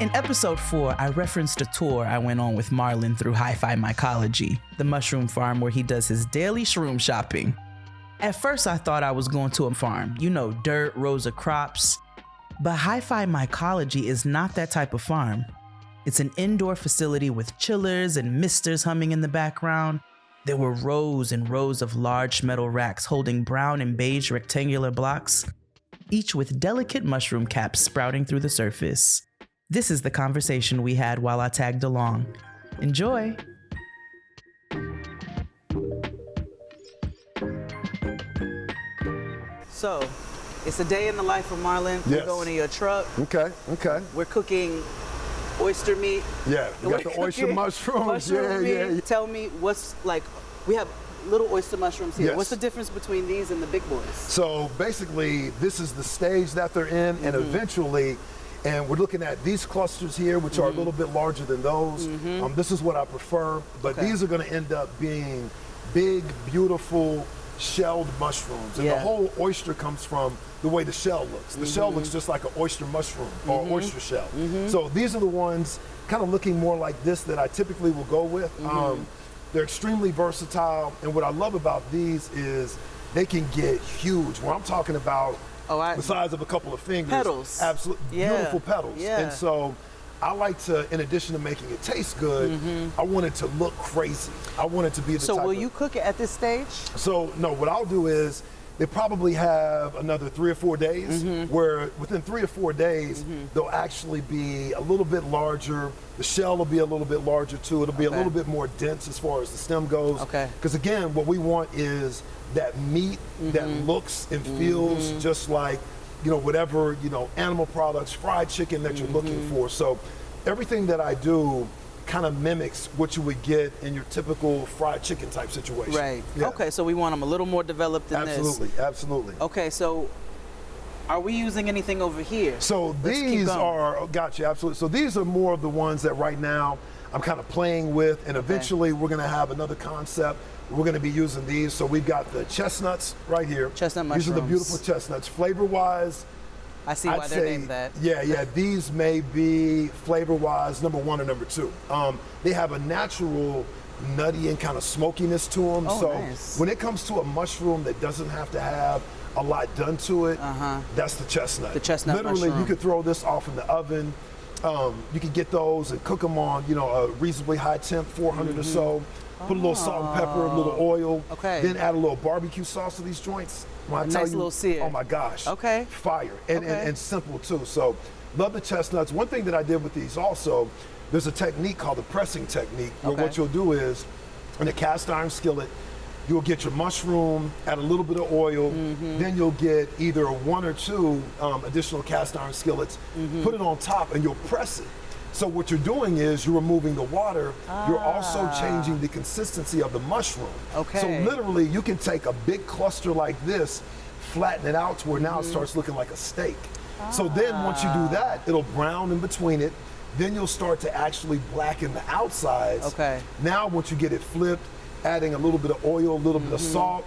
In episode 4, I referenced a tour I went on with Marlon through HiFi Mycology, the mushroom farm where he does his daily shroom shopping. At first, I thought I was going to a farm, dirt, rows of crops. But HiFi Mycology is not that type of farm. It's an indoor facility with chillers and misters humming in the background. There were rows and rows of large metal racks holding brown and beige rectangular blocks, each with delicate mushroom caps sprouting through the surface. This is the conversation we had while I tagged along. Enjoy! So, it's a day in the life of Marlon. Yes. We're going to your truck. Okay. We're cooking oyster meat. Yeah, we got the oyster mushrooms. Yeah. Tell me we have little oyster mushrooms here. Yes. What's the difference between these and the big boys? So basically, this is the stage that they're in, and eventually, and we're looking at these clusters here, which are a little bit larger than those. This is what I prefer, but these are going to end up being big, beautiful, shelled mushrooms. And the whole oyster comes from the way the shell looks. The shell looks just like an oyster mushroom or oyster shell. So these are the ones kind of looking more like this that I typically will go with. They're extremely versatile, and what I love about these is they can get huge. When I'm talking about the size of a couple of fingers. Petals. Absolutely beautiful petals. Yeah. And so I like to, in addition to making it taste good, I want it to look crazy. I want it to be the So will you cook it at this stage? So no, what I'll do is they probably have another 3 or 4 days where within 3 or 4 days, they'll actually be a little bit larger. The shell will be a little bit larger too. It'll be a little bit more dense as far as the stem goes. Because again, what we want is that meat that looks and feels just like, whatever, animal products, fried chicken that you're looking for. So everything that I do kind of mimics what you would get in your typical fried chicken type situation. Right. Yeah. Okay, so we want them a little more developed than this. Absolutely. Okay, so are we using anything over here? So these are, gotcha, absolutely. So these are more of the ones that right now I'm kind of playing with, and eventually we're going to have another concept. We're going to be using these. So we've got the chestnuts right here. Chestnut mushrooms. These are the beautiful chestnuts. Flavor-wise, I see why they're named that. Yeah. These may be flavor-wise number 1 or number 2. They have a natural nutty and kind of smokiness to them. Nice. When it comes to a mushroom that doesn't have to have a lot done to it, that's the chestnut. The chestnut Literally, mushroom. you could throw this off in the oven. You could get those and cook them on, a reasonably high temp, 400 or so. Put a little salt and pepper, a little oil. Okay. Then add a little barbecue sauce to these joints. When I tell nice you, little sear. Oh my gosh. Okay. Fire. And simple too. So love the chestnuts. One thing that I did with these also, there's a technique called the pressing technique, where what you'll do is, in a cast iron skillet, you'll get your mushroom, add a little bit of oil, then you'll get either 1 or 2 additional cast iron skillets, put it on top, and you'll press it. So what you're doing is you're removing the water, you're also changing the consistency of the mushroom. So literally you can take a big cluster like this, flatten it out to where now it starts looking like a steak. So then once you do that, it'll brown in between it, then you'll start to actually blacken the outsides. Now once you get it flipped, adding a little bit of oil, a little bit of salt,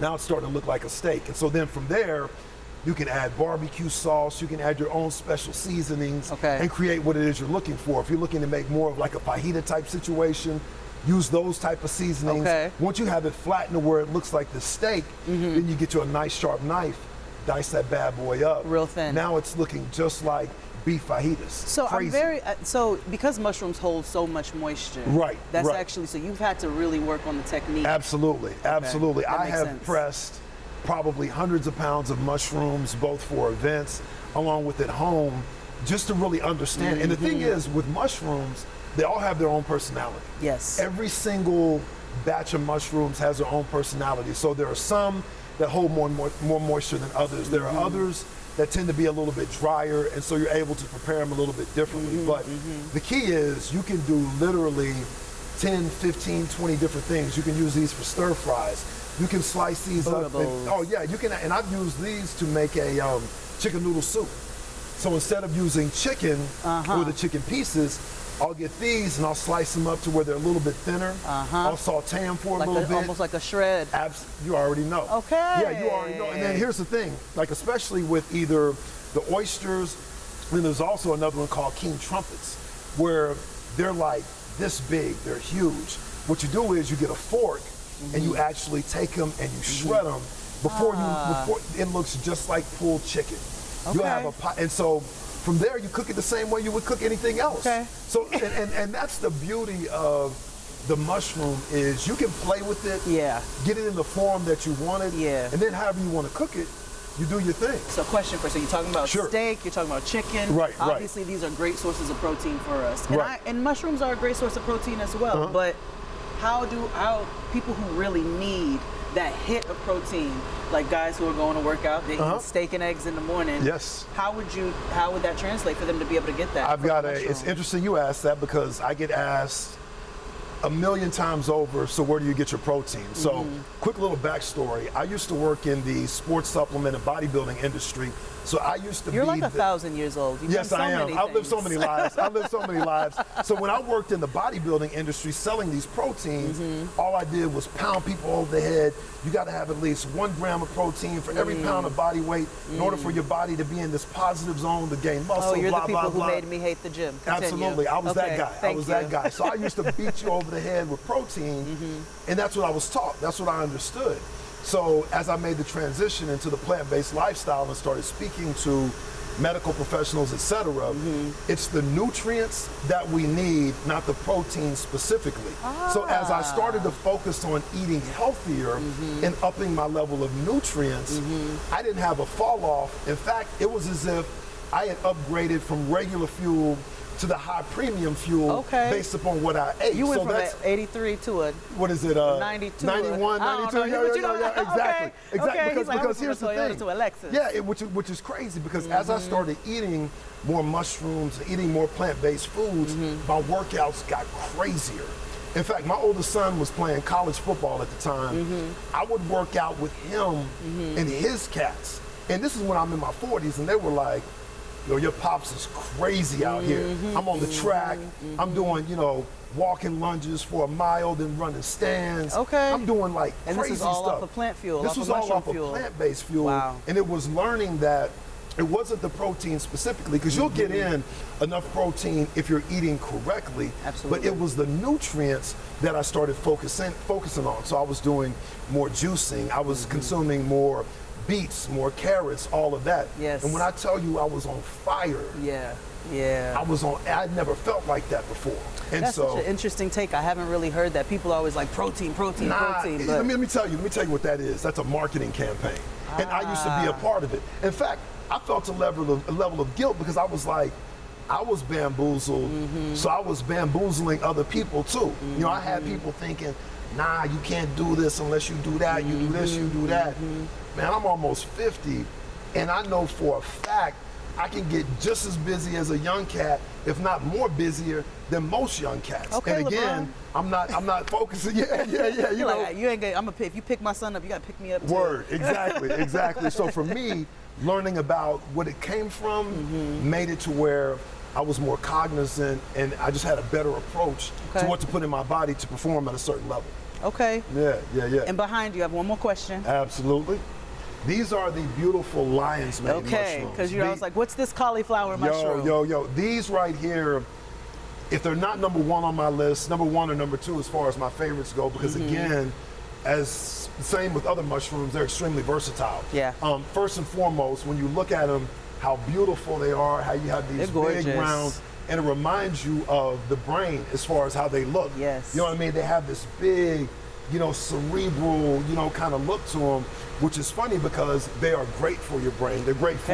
now it's starting to look like a steak. And so then from there, you can add barbecue sauce, you can add your own special seasonings and create what it is you're looking for. If you're looking to make more of like a fajita type situation, use those type of seasonings. Once you have it flattened to where it looks like the steak, then you get you a nice sharp knife, dice that bad boy up. Real thin. Now it's looking just like beef fajitas. So Crazy. because mushrooms hold so much moisture. That's actually, so you've had to really work on the technique. Absolutely. I have pressed probably hundreds of pounds of mushrooms, both for events, along with at home, just to really understand. And the thing is, with mushrooms, they all have their own personality. Yes. Every single batch of mushrooms has their own personality. So there are some that hold more moisture than others. There are others that tend to be a little bit drier, and so you're able to prepare them a little bit differently. But the key is you can do literally 10, 15, 20 different things. You can use these for stir fries. You can slice these up. You can. And I've used these to make a chicken noodle soup. So instead of using chicken for the chicken pieces, I'll get these and I'll slice them up to where they're a little bit thinner. I'll saute them for a little bit. Almost like a shred. You already know. Okay. Yeah, you already know. And then here's the thing, like especially with either the oysters And there's also another one called king trumpets, where they're like this big, they're huge. What you do is you get a fork and you actually take them and you shred them before it looks just like pulled chicken. Okay. You'll have a pot, and so from there you cook it the same way you would cook anything else. Okay. So and that's the beauty of the mushroom is you can play with it, get it in the form that you want it, and then however you want to cook it, you do your thing. So question for, so you're talking about steak, you're talking about chicken. Right, Obviously these are great sources of protein for us. And, and mushrooms are a great source of protein as well. But how people who really need that hit of protein, like guys who are going to work out, they eat steak and eggs in the morning. Yes. How would that translate for them to be able to get that? It's interesting you asked that because I get asked a million times over, so where do you get your protein? So quick little backstory. I used to work in the sports supplement and bodybuilding industry. So I used to You're like 1,000 years old. You've yes, I am. I've lived so many lives. So when I worked in the bodybuilding industry selling these proteins, all I did was pound people over the head. You got to have at least 1 gram of protein for every pound of body weight in order for your body to be in this positive zone to gain muscle. Oh, you're blah, the people blah, who blah. made me hate the gym. Continue. Absolutely. I was that guy. I was that guy. So I used to beat you over the head with protein, and that's what I was taught. That's what I understood. So as I made the transition into the plant-based lifestyle and started speaking to medical professionals, etc., it's the nutrients that we need, not the protein specifically. So as I started to focus on eating healthier and upping my level of nutrients, I didn't have a fall off. In fact, it was as if I had upgraded from regular fuel to the high premium fuel based upon what I ate. You went from 83 to a what is it? 92. 91, 92. Exactly. Because here's the thing. To a Lexus. Yeah, which is crazy because as I started eating more mushrooms, eating more plant-based foods, my workouts got crazier. In fact, my oldest son was playing college football at the time. I would work out with him and his cats. And this is when I'm in my 40s, and they were like, yo, your pops is crazy out here. I'm on the track. I'm doing, walking lunges for a mile, then running stands. I'm doing like crazy stuff. And this is all off of plant fuel. This was all off of plant-based fuel. Wow. And it was learning that it wasn't the protein specifically, because you'll get in enough protein if you're eating correctly. Absolutely. But it was the nutrients that I started focusing on. So I was doing more juicing. I was consuming more beets, more carrots, all of that. Yes. And when I tell you I was on fire, I'd never felt like that before. And that's such an interesting take. I haven't really heard that. People are always like protein. But let me tell you what that is. That's a marketing campaign. And I used to be a part of it. In fact, I felt a level of guilt because I was like, I was bamboozled, so I was bamboozling other people too. I had people thinking, nah, you can't do this unless you do that, you do this, you do that. Man, I'm almost 50, and I know for a fact I can get just as busy as a young cat, if not more busier than most young cats. Okay, and again, LeBron. I'm not focusing. You know, like, you ain't gonna, if you pick my son up, you gotta pick me up too. Word, exactly. So for me, learning about what it came from made it to where I was more cognizant, and I just had a better approach to what to put in my body to perform at a certain level. Okay. Yeah. And behind you, I have one more question. Absolutely. These are the beautiful lion's mane mushrooms. Okay, because I was like, what's this cauliflower mushroom? Yo. These right here, if they're not number 1 on my list, number 1 or number 2 as far as my favorites go, because again, as same with other mushrooms, they're extremely versatile. Yeah. First and foremost, when you look at them, how beautiful they are, how you have these big round, and it reminds you of the brain as far as how they look. Yes. You know what I mean? They have this big, cerebral, kind of look to them, which is funny because they are great for your brain. They're great for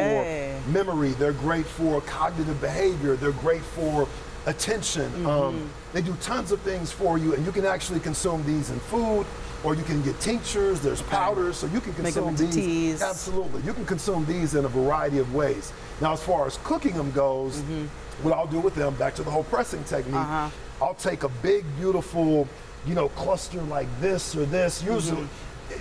memory. They're great for cognitive behavior. They're great for attention. They do tons of things for you, and you can actually consume these in food, or you can get tinctures. There's powders, so you can consume these. Teas. Absolutely, you can consume these in a variety of ways. Now, as far as cooking them goes, what I'll do with them, back to the whole pressing technique, I'll take a big, beautiful, cluster like this or this. Usually,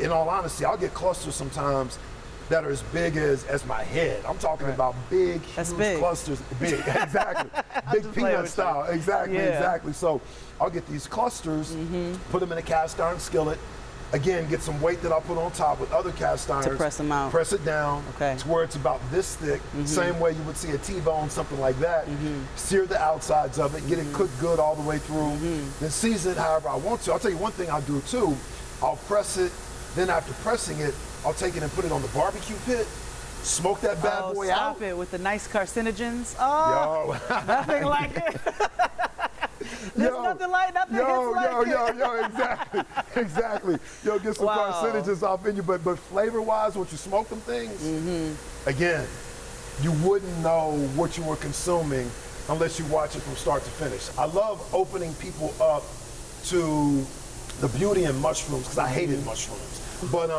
in all honesty, I'll get clusters sometimes that are as big as my head. I'm talking about big, huge clusters. Big, exactly. Big peanut style. Exactly. So I'll get these clusters, put them in a cast iron skillet, Again, get some weight that I'll put on top with other cast irons. To press them out. Press it down Okay. to where it's about this thick, same way you would see a T-bone, something like that. Sear the outsides of it, get it cooked good all the way through, then season it however I want to. I'll tell you one thing I'll do too, I'll press it, then after pressing it, I'll take it and put it on the barbecue pit, smoke that bad boy out. Stop it with the nice carcinogens. Oh, nothing like it. There's nothing like it. Exactly. Yo, get some carcinogens off in you, but flavor-wise, once you smoke them things, again, you wouldn't know what you were consuming unless you watch it from start to finish. I love opening people up to the beauty in mushrooms because I hated mushrooms, but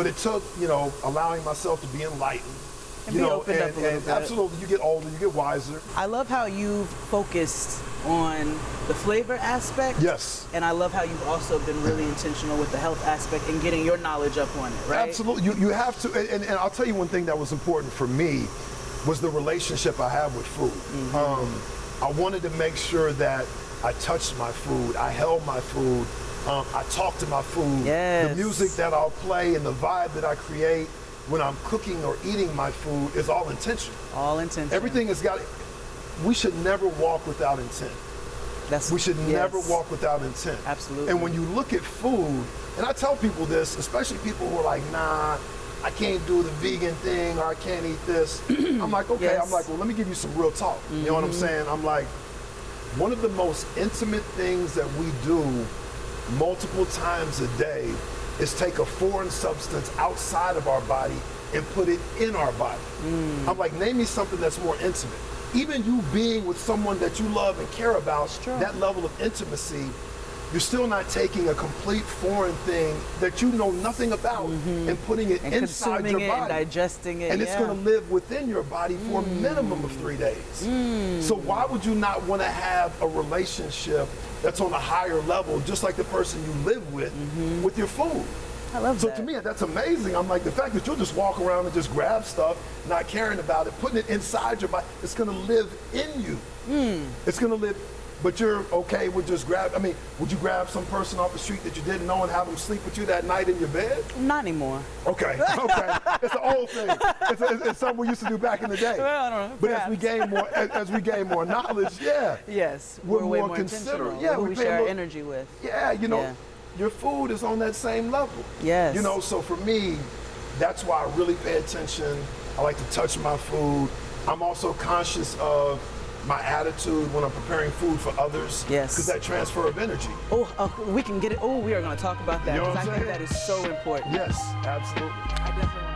it took allowing myself to be enlightened. And be opened up a little bit. Absolutely, you get older, you get wiser. I love how you've focused on the flavor aspect. Yes. And I love how you've also been really intentional with the health aspect and getting your knowledge up on it, right? Absolutely, you have to, and I'll tell you one thing that was important for me was the relationship I have with food. I wanted to make sure that I touched my food, I held my food, I talked to my food. Yes. The music that I'll play and the vibe that I create when I'm cooking or eating my food is all intentional. All intentional. Everything has got, we should never walk without intent. We should never walk without intent. Absolutely. And when you look at food, and I tell people this, especially people who are like, nah, I can't do the vegan thing or I can't eat this. I'm like, okay, I'm like, well, let me give you some real talk. You know what I'm saying? I'm like, one of the most intimate things that we do multiple times a day is take a foreign substance outside of our body and put it in our body. I'm like, name me something that's more intimate. Even you being with someone that you love and care about, that level of intimacy, you're still not taking a complete foreign thing that you know nothing about and putting it inside your body. And digesting it, and it's gonna live within your body for a minimum of 3 days. So why would you not wanna have a relationship that's on a higher level, just like the person you live with your food? I love that. So to me, that's amazing. I'm like, the fact that you'll just walk around and just grab stuff, not caring about it, putting it inside your body, it's gonna live in you. It's gonna live, but you're okay with just would you grab some person off the street that you didn't know and have them sleep with you that night in your bed? Not anymore. Okay. It's an old thing. It's something we used to do back in the day. Well, I don't know. But as we gain more knowledge, Yes, we're way more considerate. Who we share our energy with. Your food is on that same level. Yes. So for me, that's why I really pay attention. I like to touch my food. I'm also conscious of my attitude when I'm preparing food for others. Yes. Because that transfer of energy. We can get it. We are going to talk about that because I think that is so important. Yes, absolutely. I definitely